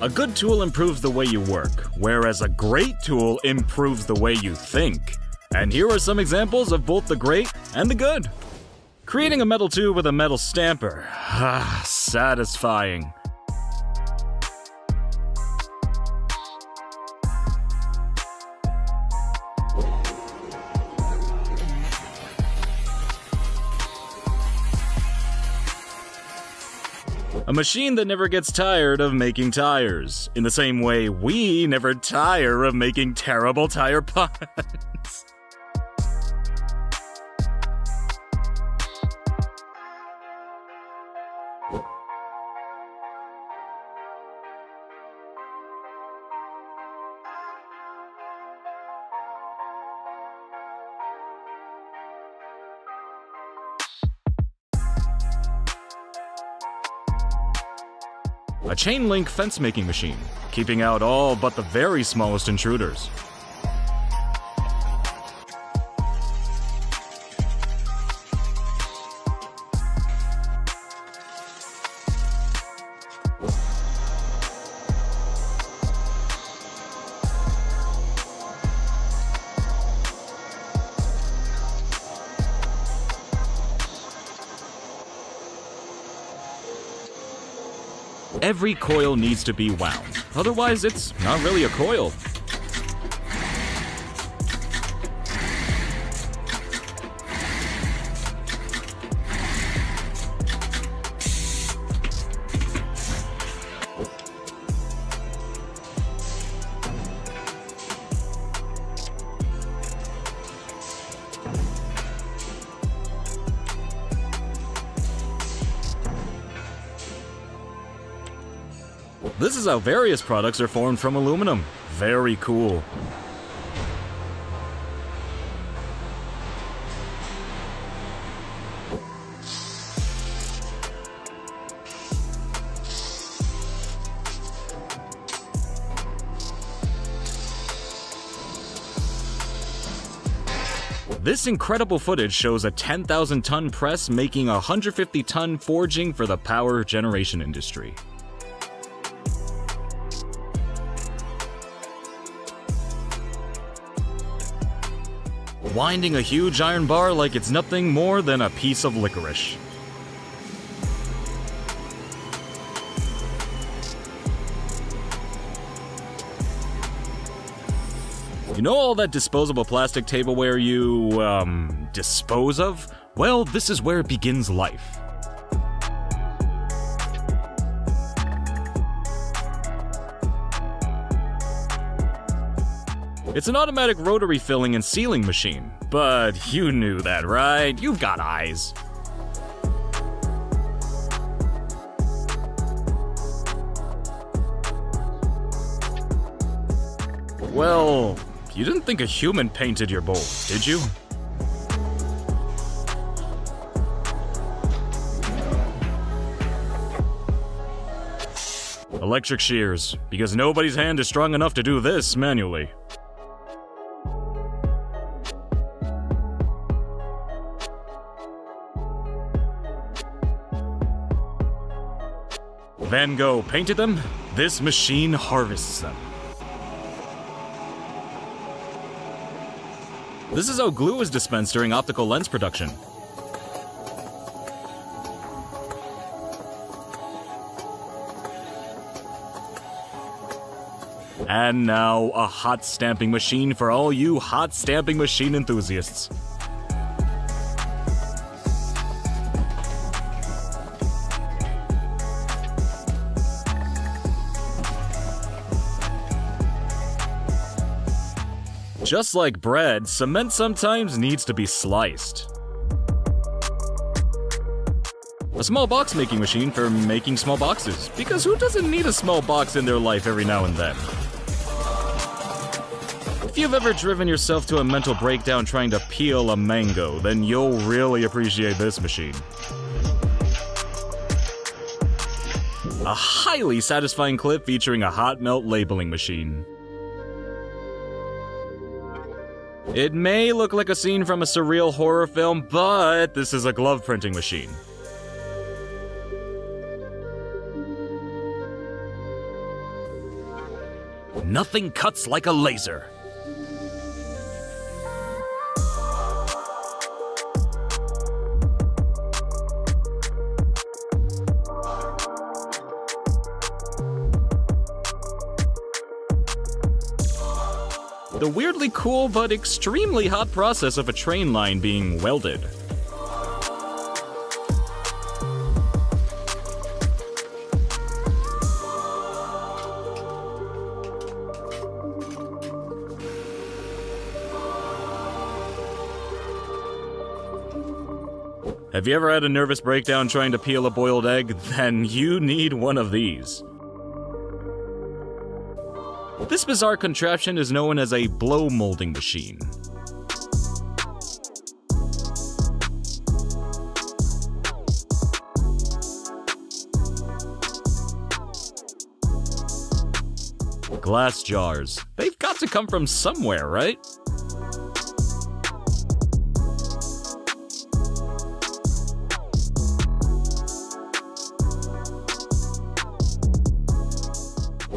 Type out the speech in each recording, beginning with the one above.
A good tool improves the way you work, whereas a great tool improves the way you think. And here are some examples of both the great and the good. Creating a metal tube with a metal stamper. Satisfying. A machine that never gets tired of making tires. In the same way, we never tire of making terrible tire puns. A chain link fence making machine, keeping out all but the very smallest intruders. Every coil needs to be wound, otherwise it's not really a coil. This is how various products are formed from aluminum. Very cool. This incredible footage shows a 10,000-ton press making a 150-ton forging for the power generation industry. Winding a huge iron bar like it's nothing more than a piece of licorice. You know all that disposable plastic tableware you, dispose of? Well, this is where it begins life. It's an automatic rotary filling and sealing machine. But you knew that, right? You've got eyes. Well, you didn't think a human painted your bowl, did you? Electric shears, because nobody's hand is strong enough to do this manually. Van Gogh painted them, this machine harvests them. This is how glue is dispensed during optical lens production. And now, a hot stamping machine for all you hot stamping machine enthusiasts. Just like bread, cement sometimes needs to be sliced. A small box making machine for making small boxes, because who doesn't need a small box in their life every now and then? If you've ever driven yourself to a mental breakdown trying to peel a mango, then you'll really appreciate this machine. A highly satisfying clip featuring a hot melt labeling machine. It may look like a scene from a surreal horror film, but this is a glove printing machine. Nothing cuts like a laser. The weirdly cool but extremely hot process of a train line being welded. Have you ever had a nervous breakdown trying to peel a boiled egg? Then you need one of these. This bizarre contraption is known as a blow molding machine. Glass jars. They've got to come from somewhere, right?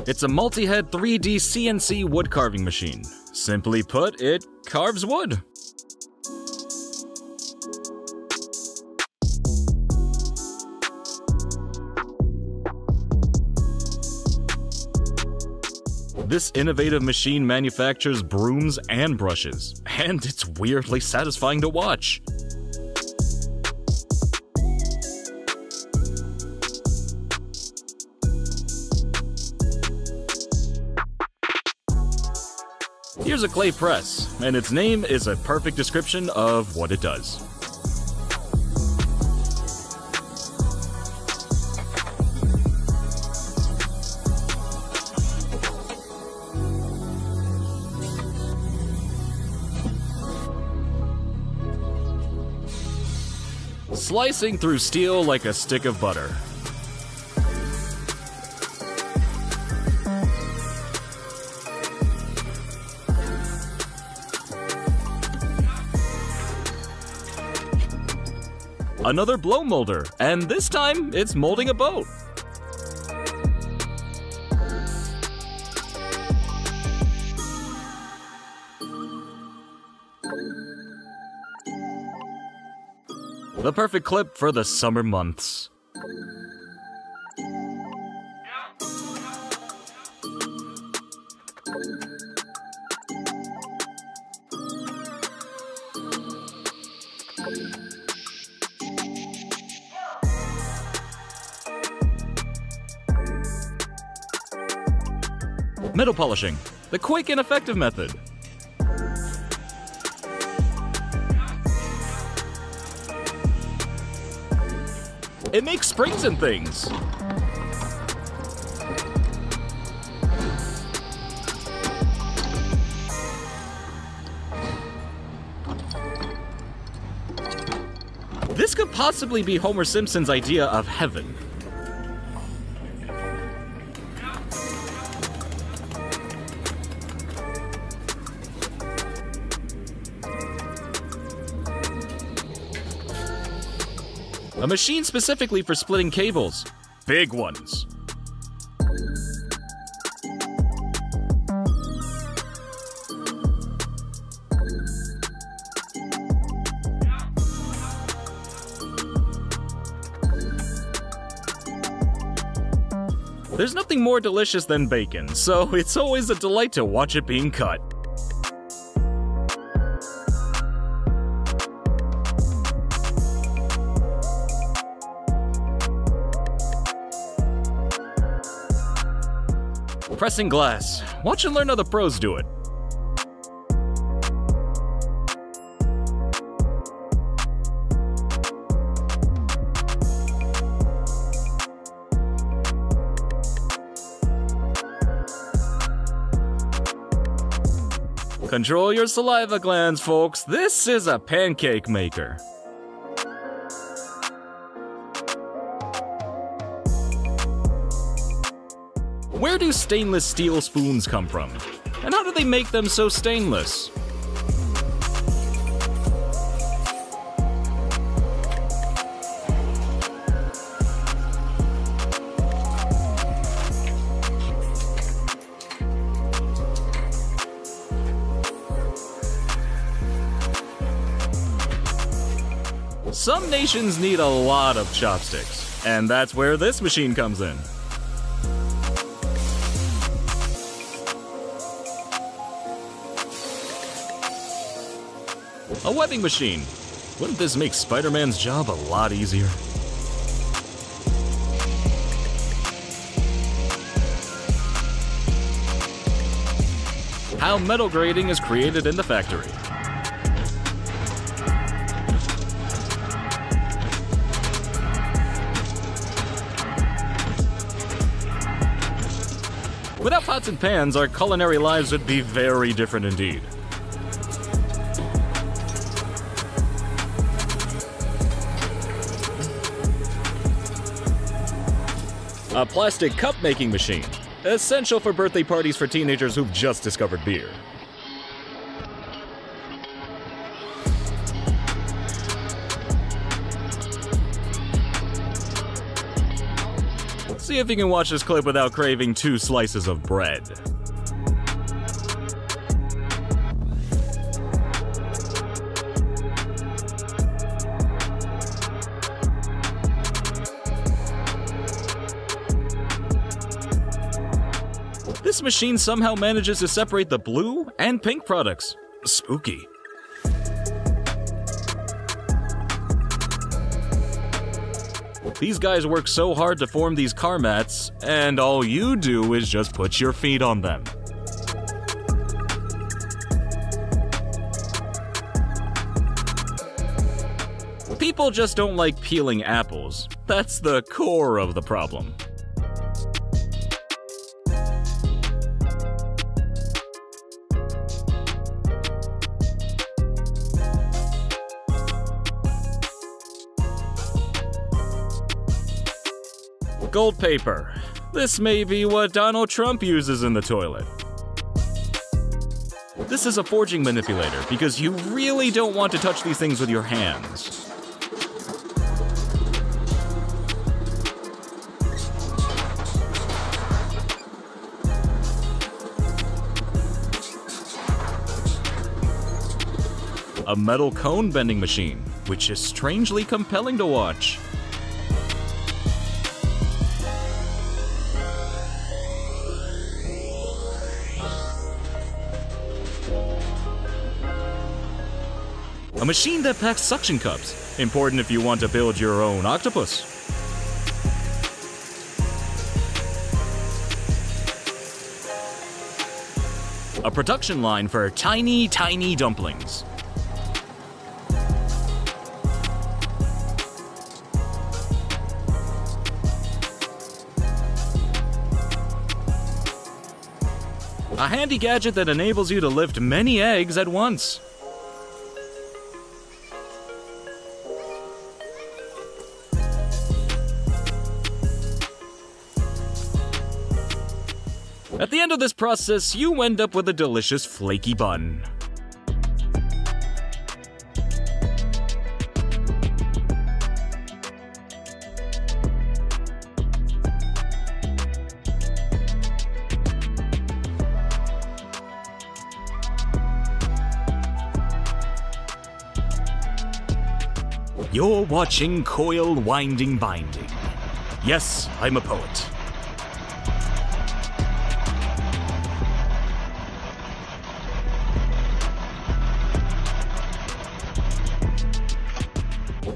It's a multi-head 3D CNC wood carving machine. Simply put, it carves wood. This innovative machine manufactures brooms and brushes, and it's weirdly satisfying to watch. Here's a clay press, and its name is a perfect description of what it does. Slicing through steel like a stick of butter. Another blow molder, and this time it's molding a boat. The perfect clip for the summer months. Metal polishing, the quick and effective method. It makes springs and things. This could possibly be Homer Simpson's idea of heaven. A machine specifically for splitting cables. Big ones. There's nothing more delicious than bacon, so it's always a delight to watch it being cut. Pressing glass. Watch and learn how the pros do it. Control your saliva glands, folks. This is a pancake maker. Where do stainless steel spoons come from? And how do they make them so stainless? Some nations need a lot of chopsticks, and that's where this machine comes in. A webbing machine. Wouldn't this make Spider-Man's job a lot easier? How metal grating is created in the factory. Without pots and pans, our culinary lives would be very different indeed. A plastic cup-making machine, essential for birthday parties for teenagers who've just discovered beer. See if you can watch this clip without craving 2 slices of bread. This machine somehow manages to separate the blue and pink products. Spooky. These guys work so hard to form these car mats, and all you do is just put your feet on them. People just don't like peeling apples. That's the core of the problem. Gold paper. This may be what Donald Trump uses in the toilet. This is a forging manipulator because you really don't want to touch these things with your hands. A metal cone bending machine, which is strangely compelling to watch. A machine that packs suction cups. Important if you want to build your own octopus. A production line for tiny, tiny dumplings. A handy gadget that enables you to lift many eggs at once. At the end of this process, you end up with a delicious flaky bun. You're watching Coil Winding Binding. Yes, I'm a poet.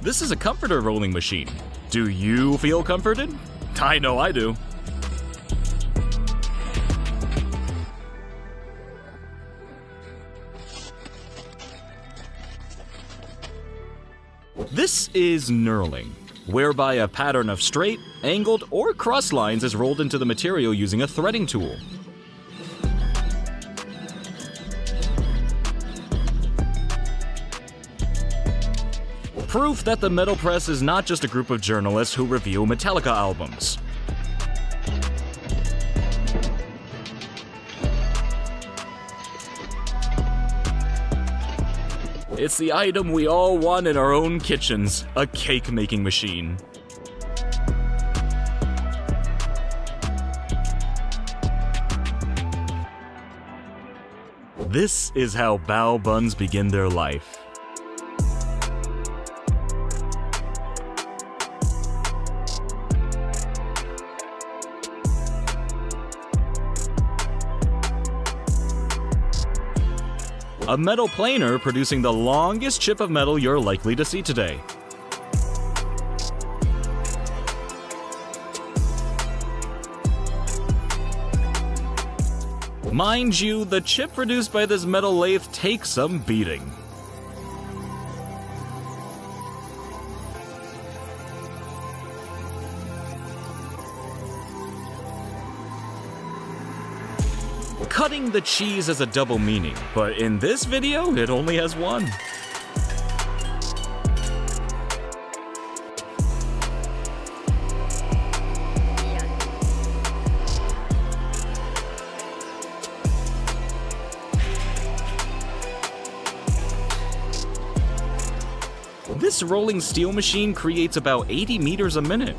This is a comforter rolling machine. Do you feel comforted? I know I do. This is knurling, whereby a pattern of straight, angled, or cross lines is rolled into the material using a threading tool. Proof that the metal press is not just a group of journalists who review Metallica albums. It's the item we all want in our own kitchens, a cake-making machine. This is how bao buns begin their life. a metal planer producing the longest chip of metal you're likely to see today. Mind you, the chip produced by this metal lathe takes some beating. Cutting the cheese has a double meaning, but in this video, it only has one. This rolling steel machine creates about 80 meters a minute.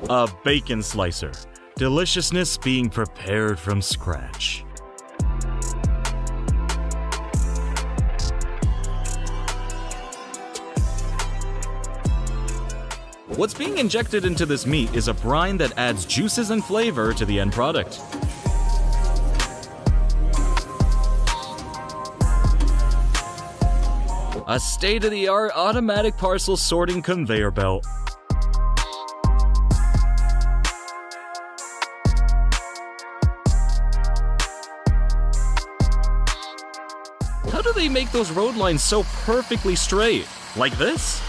A bacon slicer. Deliciousness being prepared from scratch. What's being injected into this meat is a brine that adds juices and flavor to the end product. A state-of-the-art automatic parcel sorting conveyor belt. How do they make those road lines so perfectly straight? Like this?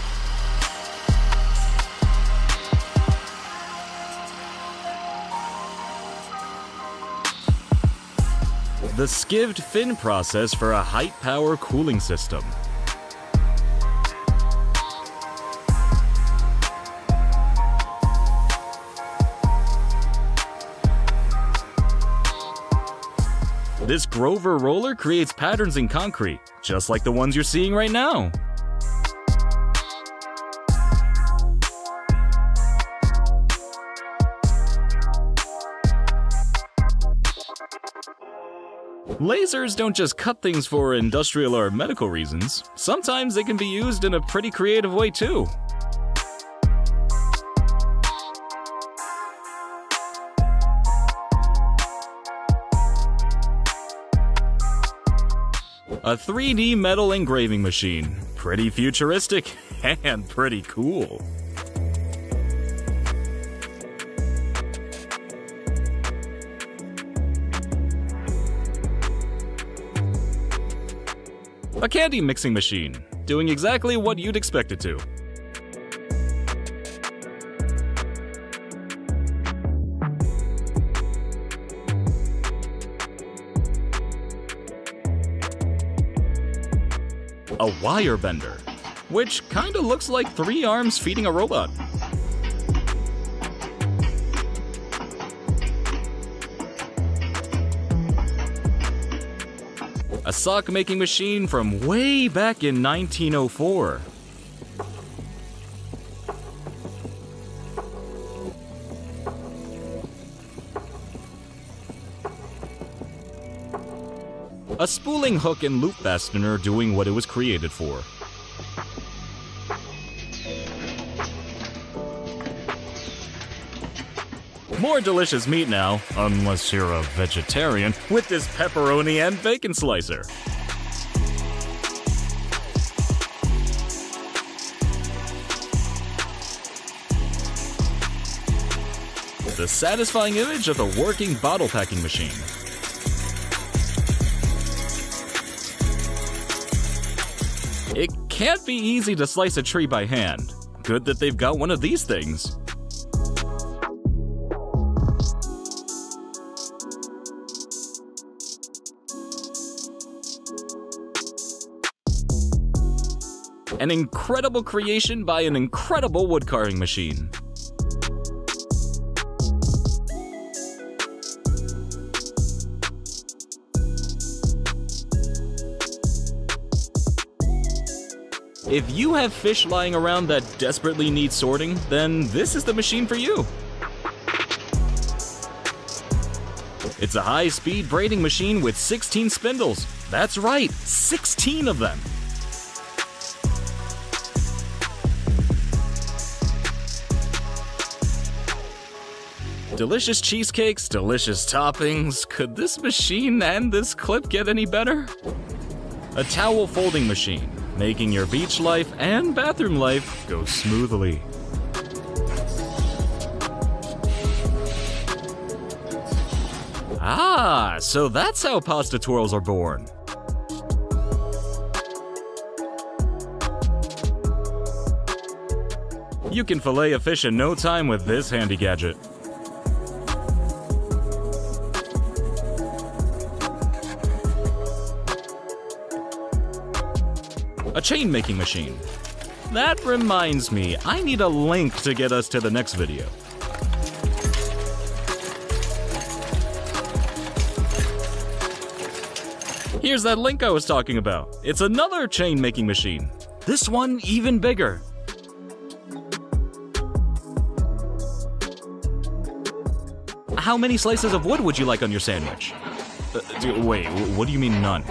The skived fin process for a height-power cooling system. This Grover roller creates patterns in concrete, just like the ones you're seeing right now. Lasers don't just cut things for industrial or medical reasons. Sometimes they can be used in a pretty creative way too. A 3D metal engraving machine. Pretty futuristic and pretty cool. A candy mixing machine, doing exactly what you'd expect it to. A wire bender, which kinda looks like 3 arms feeding a robot. A sock making machine from way back in 1904. A spooling hook and loop fastener doing what it was created for. More delicious meat now, unless you're a vegetarian, with this pepperoni and bacon slicer. The satisfying image of a working bottle packing machine. It can't be easy to slice a tree by hand. Good that they've got one of these things. An incredible creation by an incredible wood carving machine. If you have fish lying around that desperately need sorting, then this is the machine for you. It's a high-speed braiding machine with 16 spindles. That's right, 16 of them. Delicious cheesecakes, delicious toppings. Could this machine and this clip get any better? A towel folding machine, making your beach life and bathroom life go smoothly. Ah, so that's how pasta twirls are born. You can fillet a fish in no time with this handy gadget. A chain making machine. That reminds me, I need a link to get us to the next video. Here's that link I was talking about. It's another chain making machine. This one even bigger. How many slices of wood would you like on your sandwich? Wait, what do you mean none?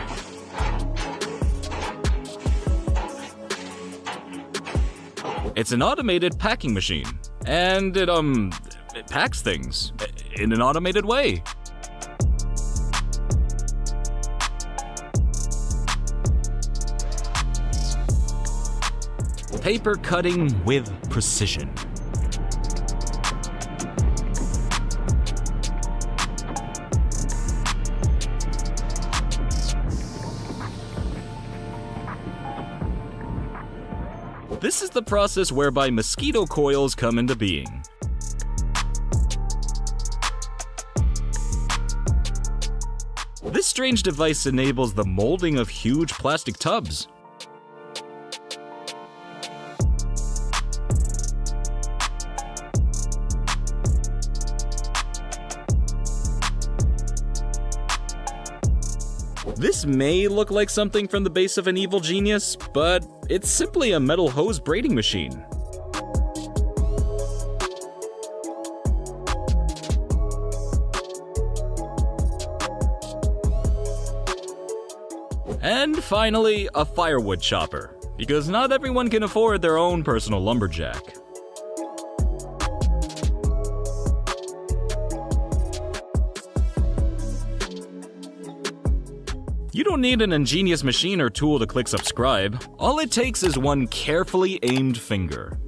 It's an automated packing machine, and it packs things in an automated way. Paper cutting with precision. This is the process whereby mosquito coils come into being. This strange device enables the molding of huge plastic tubs. This may look like something from the base of an evil genius, but it's simply a metal hose braiding machine. And finally, a firewood chopper, because not everyone can afford their own personal lumberjack. You don't need an ingenious machine or tool to click subscribe. All it takes is one carefully aimed finger.